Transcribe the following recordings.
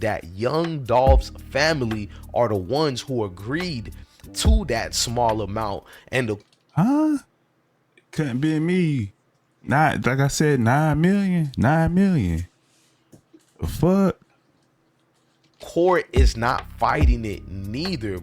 that Young Dolph's family are the ones who agreed to that small amount, and the couldn't be me. Not like I said, 9 million. 9 million. The fuck? court is not fighting it neither.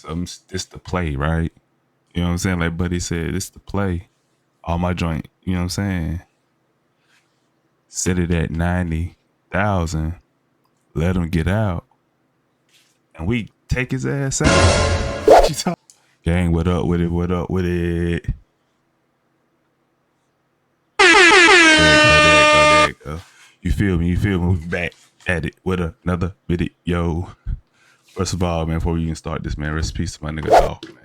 It's the play, right? You know what I'm saying? Like Buddy said, it's the play. All my joint, you know what I'm saying? Set it at 90,000. Let him get out. And we take his ass out. What you talking? Gang, what up with it? What up with it? There you go. You feel me? We back at it with another video. First of all, man, before we even start this, man, rest in peace to my nigga Dolph, man.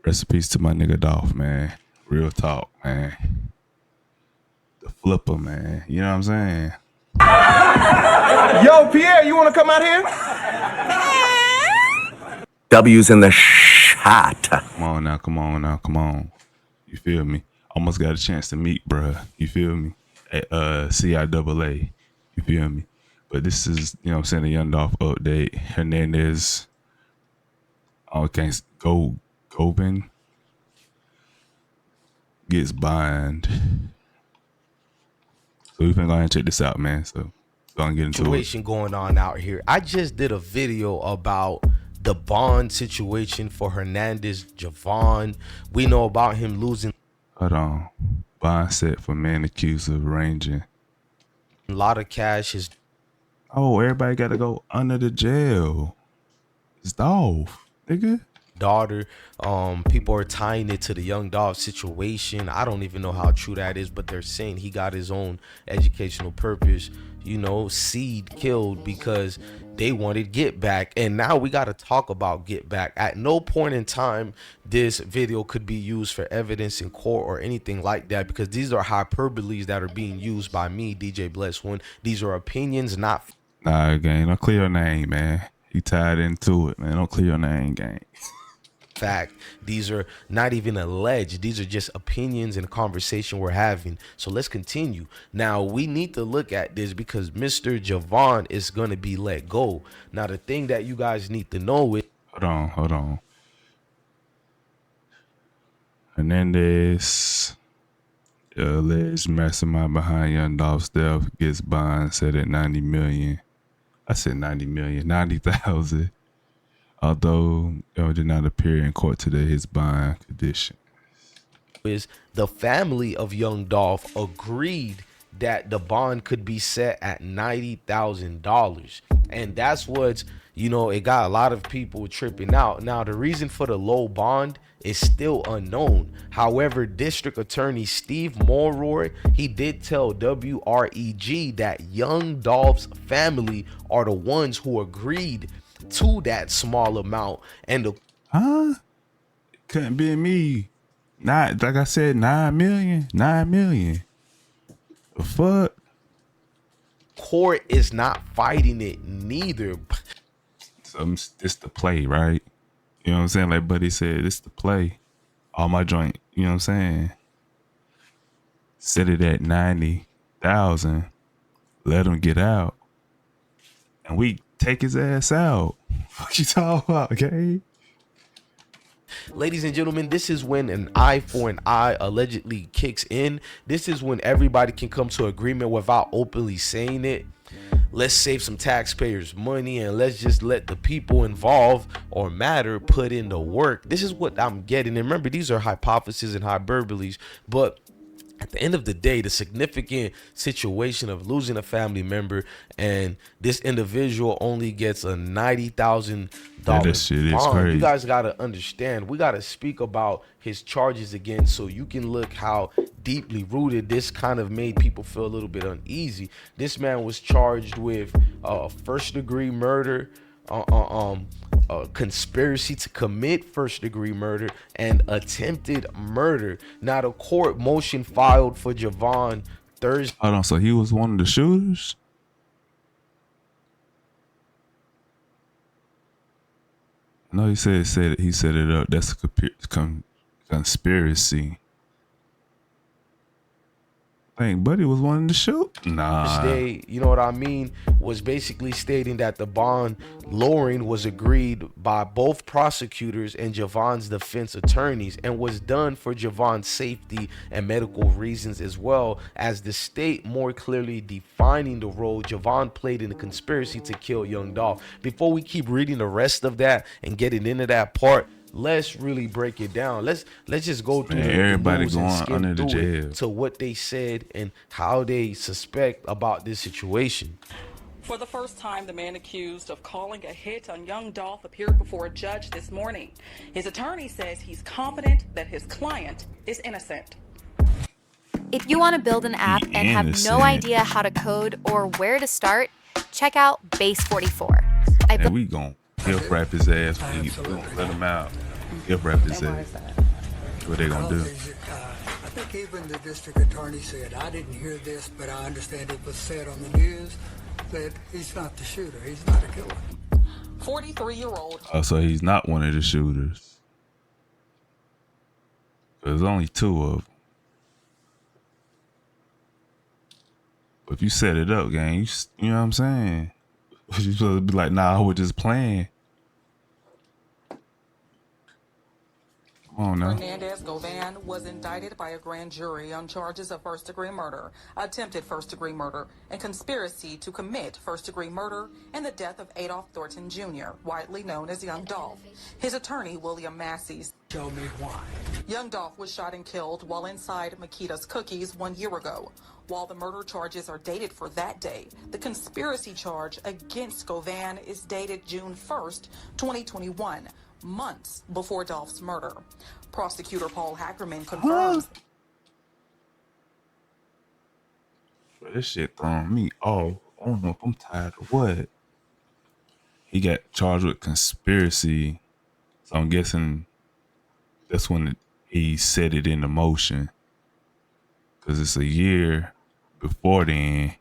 Rest in peace to my nigga Dolph, man. Real talk, man. The flipper, man. You know what I'm saying? Yo, Pierre, you want to come out here? W's in the shot. Come on. You feel me? Almost got a chance to meet, bruh. You feel me? At CIAA. You feel me? But this is, you know what I'm saying, the Young Dolph update. Hernandez Govan gets bond. So we finna go ahead and check this out, man. So gonna get into situation it. Going on out here. I just did a video about the bond situation for Hernandez Govan. We know about him losing Hold on. Bond set for man accused of arranging a lot of cash. His everybody gotta go under the jail. It's Dolph, nigga. daughter, people are tying it to the Young Dolph situation. I don't even know how true that is, but they're saying he got his own educational purpose, you know, seed killed because they wanted get back. And now we got to talk about get back. At no point in time this video could be used for evidence in court or anything like that, because these are hyperboles that are being used by me, DJ Bless One. These are opinions, not Nah, gang, don't clear your name, man. You tied into it, man. Don't clear your name, gang. fact. These are not even alleged. These are just opinions and conversation we're having. So let's continue. Now we need to look at this because Mr. Govan is going to be let go. Now the thing that you guys need to know is, Hold on. Hernandez, alleged mastermind behind Young Dolph's death, gets bond set at 90 million. I said 90 million, 90,000. Although did not appear in court today, his bond condition. the family of Young Dolph agreed that the bond could be set at $90,000. And that's what's, you know, it got a lot of people tripping out. Now, the reason for the low bond is still unknown. However, District Attorney Steve Mulroy, he did tell WREG that Young Dolph's family are the ones who agreed to that small amount. And the couldn't be me. Not like I said, 9 million. 9 million. The fuck? court is not fighting it neither. So it's the play, right? You know what I'm saying? Like Buddy said, it's the play. All my joint, you know what I'm saying? Set it at 90,000. Let him get out. And we take his ass out. What you talking about, okay? Ladies and gentlemen, this is when an eye for an eye allegedly kicks in. This is when everybody can come to agreement without openly saying it. Let's save some taxpayers' money and let's just let the people involved or matter put in the work. This is what I'm getting. And remember, these are hypotheses and hyperboles, but at the end of the day, the significant situation of losing a family member and this individual only gets a $90,000 bond. You guys got to understand, we got to speak about his charges again so you can look how deeply rooted this kind of made people feel a little bit uneasy. This man was charged with first-degree murder, conspiracy to commit first-degree murder, and attempted murder. Now the court motion filed for Govan Thursday. Hold on, so he was one of the shooters? No, he said he set it up. That's a conspiracy. think Buddy was wanting to shoot. Nah. They, you know what I mean, was basically stating that the bond lowering was agreed by both prosecutors and Javon's defense attorneys and was done for Javon's safety and medical reasons, as well as the state more clearly defining the role Javon played in the conspiracy to kill Young Dolph. Before we keep reading the rest of that and getting into that part, let's really break it down. Let's just go through Everybody news and going skim under the through it jail. to what they said and how they suspect about this situation. For the first time, the man accused of calling a hit on Young Dolph appeared before a judge this morning. His attorney says he's confident that his client is innocent. If you want to build an app and have no Innocent. idea how to code or where to start, check out Base 44. And we gon' gift wrap his ass. We gonna let him out. Gift wrap his ass. What they gonna do? I think even the district attorney said, I didn't hear this, but I understand it was said on the news that he's not the shooter. He's not a killer. 43-year-old. Oh, so he's not one of the shooters. There's only two of them. But if you set it up, gang, you know what I'm saying? You supposed to be like, nah, I was just playing. Come on now. Hernandez Govan was indicted by a grand jury on charges of first-degree murder, attempted first-degree murder, and conspiracy to commit first-degree murder and the death of Adolph Thornton Jr., widely known as Young Dolph. His attorney, William Massey, Show me why. Young Dolph was shot and killed while inside Makita's Cookies 1 year ago. While the murder charges are dated for that day, the conspiracy charge against Govan is dated June 1st, 2021, months before Dolph's murder. Prosecutor Paul Hackerman confirms. This shit throwing me off. I don't know if I'm tired of what. He got charged with conspiracy. So I'm guessing that's when he set it into motion. Because it's a year before then.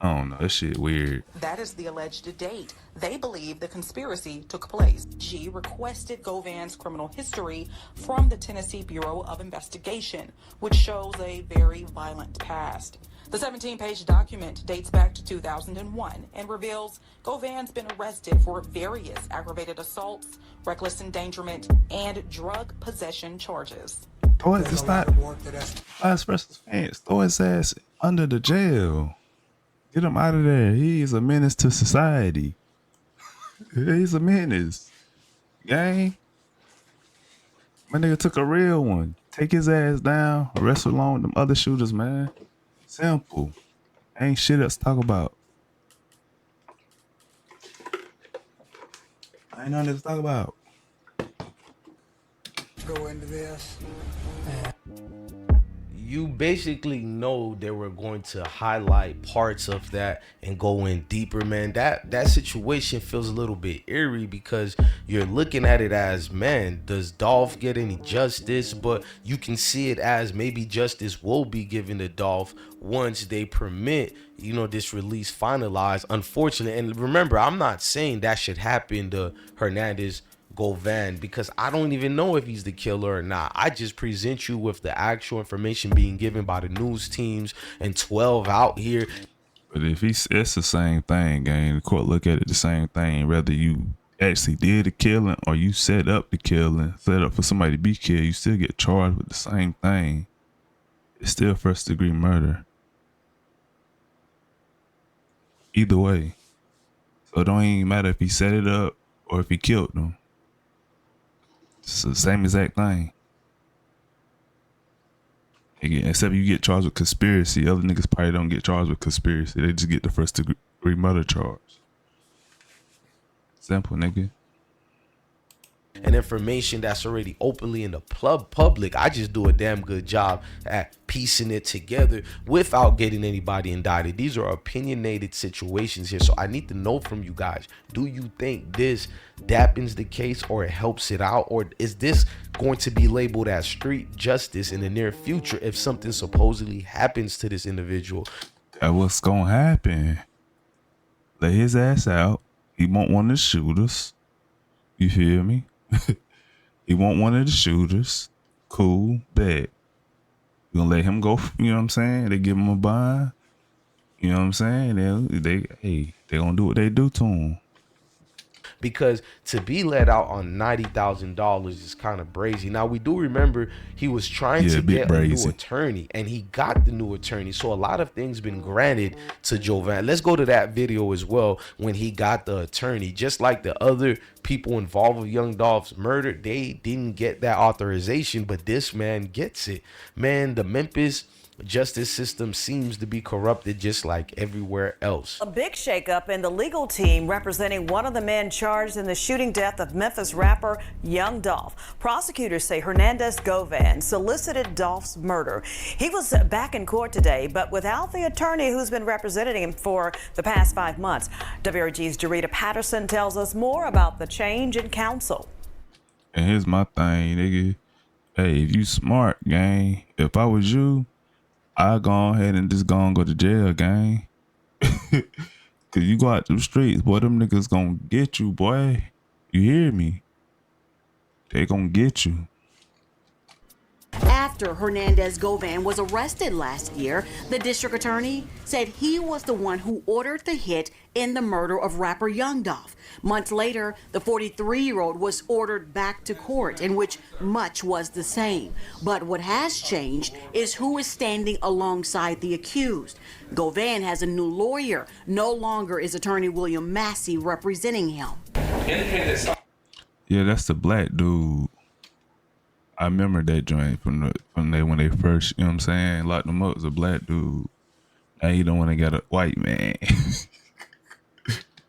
I don't know. That shit weird. That is the alleged date. They believe the conspiracy took place. G requested Govan's criminal history from the Tennessee Bureau of Investigation, which shows a very violent past. The 17-page document dates back to 2001 and reveals Govan's been arrested for various aggravated assaults, reckless endangerment, and drug possession charges. Throw it, it's not us versus fans. Throw his ass under the jail. Get him out of there. He is a menace to society. He's a menace. Gang. My nigga took a real one. Take his ass down. Arrest along with them other shooters, man. Simple. Ain't shit else to talk about. Ain't nothing else to talk about. Go into this. You basically know they were going to highlight parts of that and go in deeper, man. That situation feels a little bit eerie because you're looking at it as, man, does Dolph get any justice? But you can see it as maybe justice will be given to Dolph once they permit, you know, this release finalized. Unfortunately, and remember, I'm not saying that should happen to Hernandez Govan because I don't even know if he's the killer or not. I just present you with the actual information being given by the news teams and 12 out here. But if it's the same thing, gang, the court look at it the same thing. Whether you actually did the killing or you set up the killing, set up for somebody to be killed, you still get charged with the same thing. It's still first degree murder. Either way. So it don't even matter if he set it up or if he killed them. It's the same exact thing. Again, except you get charged with conspiracy. Other niggas probably don't get charged with conspiracy. They just get the first degree murder charge. Simple, nigga. And information that's already openly in the public. I just do a damn good job at piecing it together without getting anybody indicted. These are opinionated situations here, so I need to know from you guys, do you think this dappens the case or it helps it out, or is this going to be labeled as street justice in the near future if something supposedly happens to this individual? That's what's gonna happen. Let his ass out. He won't one of the shooters. You feel me? He won't one of the shooters. Cool, bad. We gonna let him go. You know what I'm saying? They give him a bond. You know what I'm saying? They gonna do what they do to him. Because to be let out on $90,000 is kind of brazy. Now we do remember he was trying Yeah, to bit get a new brazy. attorney, and he got the new attorney. So a lot of things been granted to Jovan. Let's go to that video as well when he got the attorney. Just like the other people involved with Young Dolph's murder, they didn't get that authorization, but this man gets it. Man, the Memphis justice system seems to be corrupted just like everywhere else. A big shakeup in the legal team representing one of the men charged in the shooting death of Memphis rapper Young Dolph. Prosecutors say Hernandez Govan solicited Dolph's murder. He was back in court today, but without the attorney who's been representing him for the past 5 months. WRG's Dorita Patterson tells us more about the change in counsel. And here's my thing, nigga. Hey, if you smart, gang, if I was you, I'd go ahead and just go to jail, gang. Cause you go out to the streets, boy, them niggas gonna get you, boy. You hear me? They gonna get you. After Hernandez Govan was arrested last year, the district attorney said he was the one who ordered the hit in the murder of rapper Young Dolph. Months later, the 43-year-old was ordered back to court, in which much was the same. But what has changed is who is standing alongside the accused. Govan has a new lawyer. No longer is attorney William Massey representing him. Yeah, that's the black dude. I remember that joint from when they first, you know what I'm saying, locked them up as a black dude. Now you don't want to get a white man.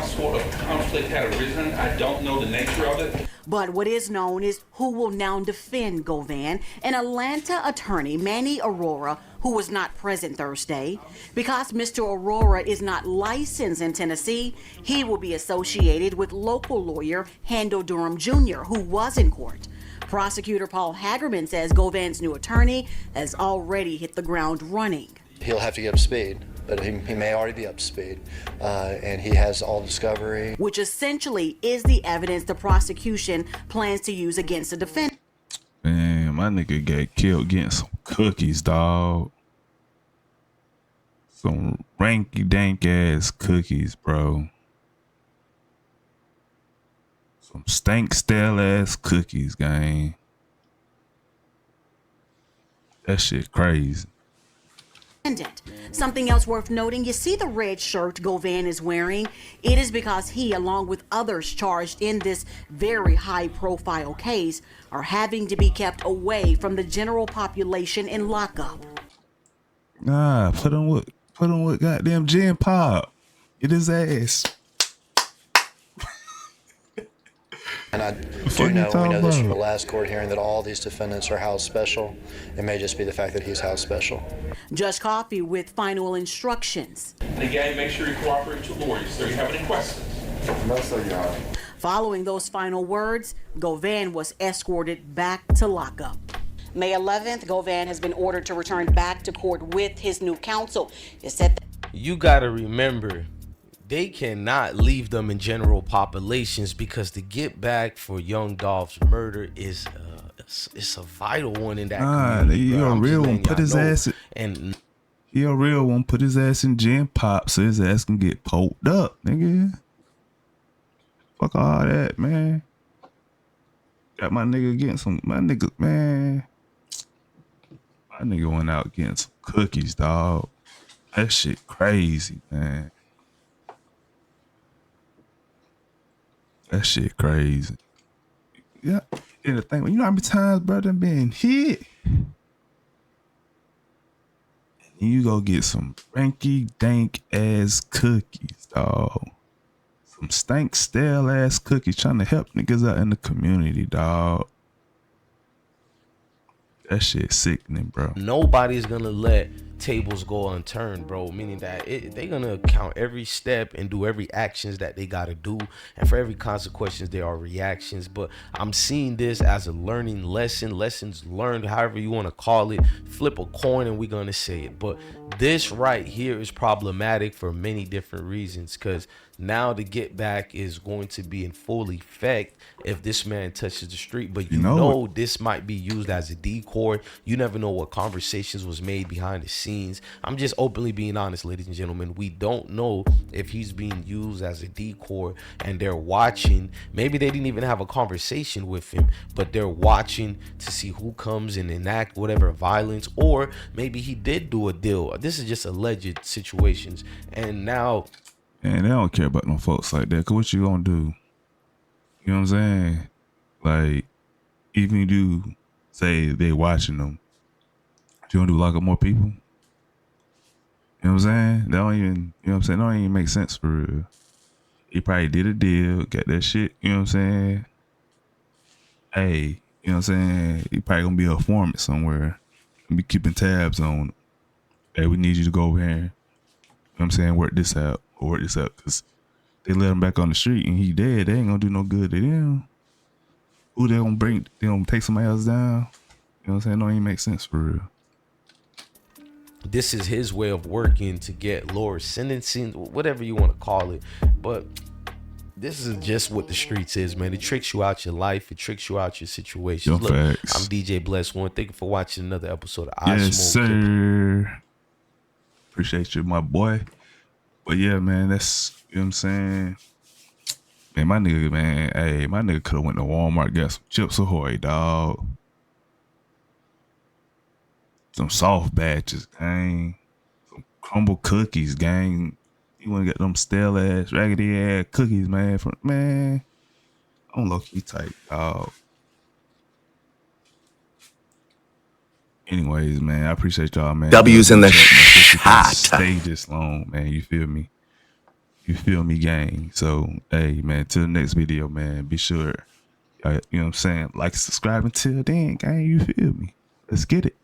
Sort of conflict had arisen. I don't know the nature of it. But what is known is who will now defend Govan, an Atlanta attorney, Manny Aurora, who was not present Thursday. Because Mr. Aurora is not licensed in Tennessee, he will be associated with local lawyer Handel Durham Jr., who was in court. Prosecutor Paul Hagerman says Govan's new attorney has already hit the ground running. He'll have to get up to speed, but he may already be up to speed, and he has all discovery. Which essentially is the evidence the prosecution plans to use against the defendant. Man, my nigga got killed getting some cookies, dog. Some ranky dank ass cookies, bro. Some stank stale ass cookies, gang. That shit crazy. Something else worth noting, you see the red shirt Govan is wearing? It is because he, along with others charged in this very high-profile case, are having to be kept away from the general population in lockup. Nah, put him with goddamn gin pop. Get his ass. And I do know, we know this from the last court hearing, that all these defendants are house special. It may just be the fact that he's house special. Judge Coffey with final instructions. And again, make sure you cooperate with your lawyers. Do you have any questions? No, sir, Your Honor. Following those final words, Govan was escorted back to lockup. May 11th, Govan has been ordered to return back to court with his new counsel. It said You gotta remember, they cannot leave them in general populations because the get back for Young Dolph's murder is it's a vital one in that community. He a real one. Put his ass in, and he a real one. Put his ass in gin pop so his ass can get poked up, nigga. Fuck all that, man. Got my nigga getting some. My nigga, man. My nigga went out getting some cookies, dog. That shit crazy, man. That shit crazy. Yeah. And the thing, you know how many times, brother, been hit? And you go get some ranky dank ass cookies, dog. Some stank stale ass cookies trying to help niggas out in the community, dog. That shit sickening, bro. nobody's gonna let tables go unturned, bro. Meaning that they're gonna count every step and do every actions that they gotta do, and for every consequences there are reactions. But I'm seeing this as a learning lesson, lessons learned, however you want to call it. Flip a coin and we're gonna say it. But This right here is problematic for many different reasons, because now the get back is going to be in full effect if this man touches the street. But You know it. this might be used as a decoy. You never know what conversations was made behind the scenes. I'm just openly being honest, ladies and gentlemen. We don't know if he's being used as a decoy and they're watching. Maybe they didn't even have a conversation with him, but they're watching to see who comes and enact whatever violence, or maybe he did do a deal. This is just alleged situations, and now, And they don't care about no folks like that. Cause what you gonna do? You know what I'm saying? Like, even if you say they watching them, you gonna do lock up more people? You know what I'm saying? That don't even, you know what I'm saying? That don't even make sense for real. He probably did a deal, got that shit, you know what I'm saying? Hey, you know what I'm saying? He probably gonna be a foreman somewhere. Be keeping tabs on, hey, we need you to go over here, you know what I'm saying, work this out, cause they let him back on the street and he dead. They ain't gonna do no good to them. Who they gonna bring? They gonna take somebody else down? You know what I'm saying? Don't even make sense for real. this is his way of working to get lower sentencing, whatever you want to call it. But this is just what the streets is, man. It tricks you out your life. It tricks you out your situations. Yo, Look, facts. I'm DJ Bless One. Thank you for watching another episode of I Yes, Smoke. sir. Appreciate you, my boy. But yeah, man, that's, you know what I'm saying? Man, my nigga, man, hey, my nigga could have went to Walmart, got some Chips Ahoy, dog. Some soft batches, gang. Some crumble cookies, gang. You wanna get them stale ass, raggedy ass cookies, man. Man, I'm low-key tight, dog. Anyways, man, I appreciate y'all, man. W's in the shot. shot. Stay this long, man. You feel me? You feel me, gang? So, hey, man, till the next video, man, be sure, you know what I'm saying, like, subscribe until then, gang. You feel me? Let's get it.